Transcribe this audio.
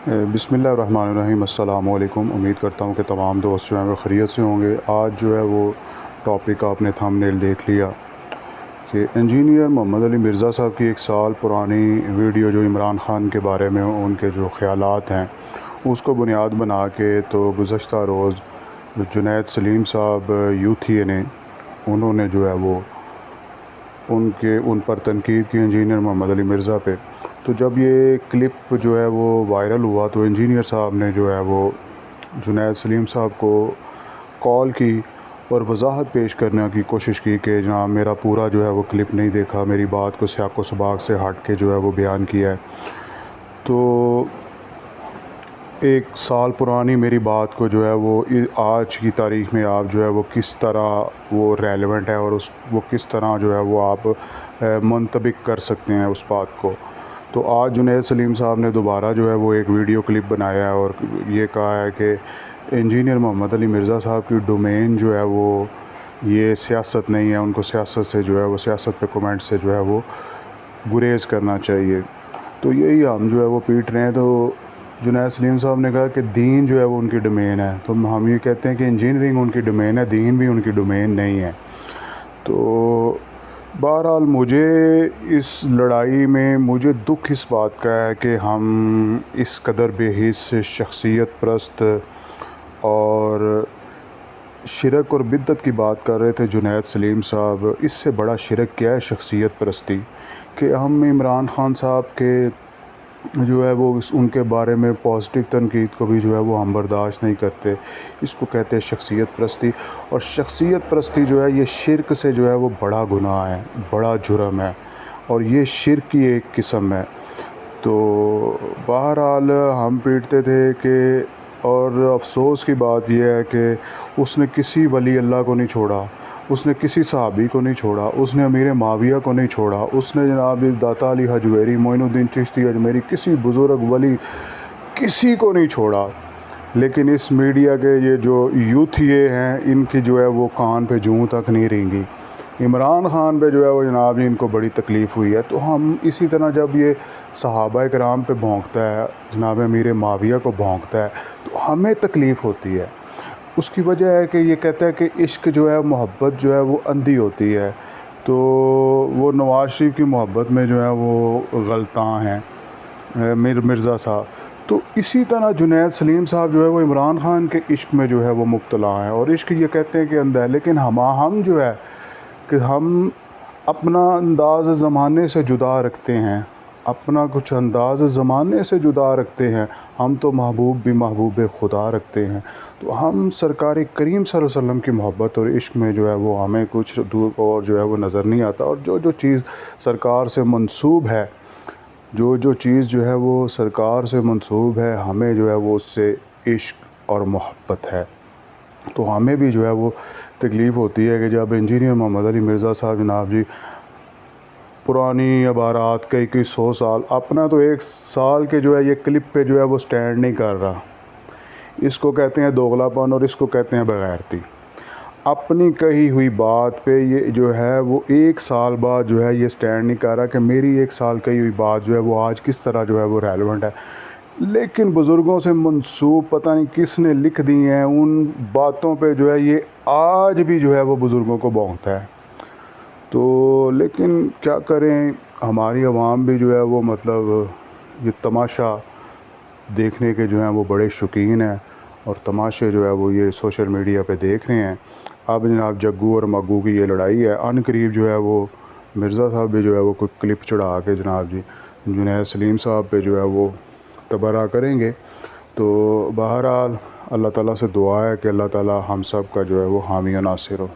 بسم اللہ الرحمن الرحیم۔ السلام علیکم۔ امید کرتا ہوں کہ تمام دوست جو ہیں وہ خیریت سے ہوں گے۔ آج جو ہے وہ ٹاپک آپ نے تھم نیل دیکھ لیا کہ انجینئر محمد علی مرزا صاحب کی 1 سال پرانی ویڈیو جو عمران خان کے بارے میں ان کے جو خیالات ہیں اس کو بنیاد بنا کے تو گزشتہ روز جنید سلیم صاحب یوتھی نے انہوں نے جو ہے وہ ان پر تنقید کی انجینئر محمد علی مرزا پہ۔ تو جب یہ کلپ جو ہے وہ وائرل ہوا تو انجینئر صاحب نے جو ہے وہ جنید سلیم صاحب کو کال کی اور وضاحت پیش کرنے کی کوشش کی کہ جناب میرا پورا جو ہے وہ کلپ نہیں دیکھا، میری بات کو سیاق و سباق سے ہٹ کے جو ہے وہ بیان کیا ہے۔ تو 1 سال پرانی میری بات کو جو ہے وہ آج کی تاریخ میں آپ جو ہے وہ کس طرح وہ ریلیونٹ ہے اور وہ کس طرح جو ہے وہ آپ منطبق کر سکتے ہیں اس بات کو۔ تو آج جنید سلیم صاحب نے دوبارہ جو ہے وہ ایک ویڈیو کلپ بنایا ہے اور یہ کہا ہے کہ انجینئر محمد علی مرزا صاحب کی ڈومین جو ہے وہ یہ سیاست نہیں ہے، ان کو سیاست سے جو ہے وہ سیاست پہ کومنٹ سے جو ہے وہ گریز کرنا چاہیے۔ تو یہی ہم جو ہے وہ پیٹ رہے ہیں۔ تو جنید سلیم صاحب نے کہا کہ دین جو ہے وہ ان کی ڈومین ہے، تو ہم یہ کہتے ہیں کہ انجینئرنگ ان کی ڈومین ہے، دین بھی ان کی ڈومین نہیں ہے۔ تو بہرحال مجھے اس لڑائی میں مجھے دکھ اس بات کا ہے کہ ہم اس قدر بے حس شخصیت پرست اور شرک اور بدعت کی بات کر رہے تھے جنید سلیم صاحب۔ اس سے بڑا شرک کیا ہے شخصیت پرستی، کہ ہم عمران خان صاحب کے جو ہے وہ ان کے بارے میں پازیٹیو تنقید کو بھی جو ہے وہ ہم برداشت نہیں کرتے۔ اس کو کہتے ہیں شخصیت پرستی، اور شخصیت پرستی جو ہے یہ شرک سے جو ہے وہ بڑا گناہ ہے، بڑا جرم ہے، اور یہ شرک کی ایک قسم ہے۔ تو بہرحال ہم پیٹتے تھے کہ، اور افسوس کی بات یہ ہے کہ اس نے کسی ولی اللہ کو نہیں چھوڑا، اس نے کسی صحابی کو نہیں چھوڑا، اس نے امیر معاویہ کو نہیں چھوڑا، اس نے جناب داتا علی حجویری، معین الدین چشتی اجمیری، کسی بزرگ ولی کسی کو نہیں چھوڑا۔ لیکن اس میڈیا کے یہ جو یوتھیے ہیں ان کی جو ہے وہ کان پہ جوں تک نہیں رینگی۔ عمران خان پہ جو ہے وہ جناب ان کو بڑی تکلیف ہوئی ہے۔ تو ہم اسی طرح جب یہ صحابہ کرام پہ بھونکتا ہے، جناب امیر معاویہ کو بھونکتا ہے، تو ہمیں تکلیف ہوتی ہے۔ اس کی وجہ ہے کہ یہ کہتا ہے کہ عشق جو ہے محبت جو ہے وہ اندھی ہوتی ہے، تو وہ نواز شریف کی محبت میں جو ہے وہ غلطاں ہیں مرزا صاحب۔ تو اسی طرح جنید سلیم صاحب جو ہے وہ عمران خان کے عشق میں جو ہے وہ مبتلا ہیں، اور عشق یہ کہتے ہیں کہ اندھا ہے، لیکن ہم جو ہے کہ ہم اپنا انداز زمانے سے جدا رکھتے ہیں، اپنا کچھ انداز زمانے سے جدا رکھتے ہیں۔ ہم تو محبوب بھی محبوب خدا رکھتے ہیں۔ تو ہم سرکار کریم صلی اللہ علیہ وسلم کی محبت اور عشق میں جو ہے وہ ہمیں کچھ دور اور جو ہے وہ نظر نہیں آتا، اور جو چیز سرکار سے منسوب ہے، جو چیز جو ہے وہ سرکار سے منسوب ہے، ہمیں جو ہے وہ اس سے عشق اور محبت ہے۔ تو ہمیں بھی جو ہے وہ تکلیف ہوتی ہے کہ جب انجینئر محمد علی مرزا صاحب جناب جی پرانی عبارات کئی 100 سال اپنا تو 1 سال کے جو ہے یہ کلپ پہ جو ہے وہ سٹینڈ نہیں کر رہا، اس کو کہتے ہیں دوغلا پن اور اس کو کہتے ہیں بغیرتی۔ اپنی کہی ہوئی بات پہ یہ جو ہے وہ 1 سال بعد جو ہے یہ سٹینڈ نہیں کر رہا کہ میری 1 سال کہی ہوئی بات جو ہے وہ آج کس طرح جو ہے وہ ریلیونٹ ہے۔ لیکن بزرگوں سے منسوب پتہ نہیں کس نے لکھ دی ہیں ان باتوں پہ جو ہے یہ آج بھی جو ہے وہ بزرگوں کو بھونکتا ہے۔ تو لیکن کیا کریں، ہماری عوام بھی جو ہے وہ مطلب یہ تماشا دیکھنے کے جو ہیں وہ بڑے شوقین ہیں، اور تماشے جو ہے وہ یہ سوشل میڈیا پہ دیکھ رہے ہیں۔ اب جناب جگو اور مگو کی یہ لڑائی ہے، ان قریب جو ہے وہ مرزا صاحب بھی جو ہے وہ کوئی کلپ چڑھا کے جناب جی جنید سلیم صاحب پہ جو ہے وہ تبرہ کریں گے۔ تو بہرحال اللہ تعالیٰ سے دعا ہے کہ اللہ تعالیٰ ہم سب کا جو ہے وہ حامی و ناصر ہو۔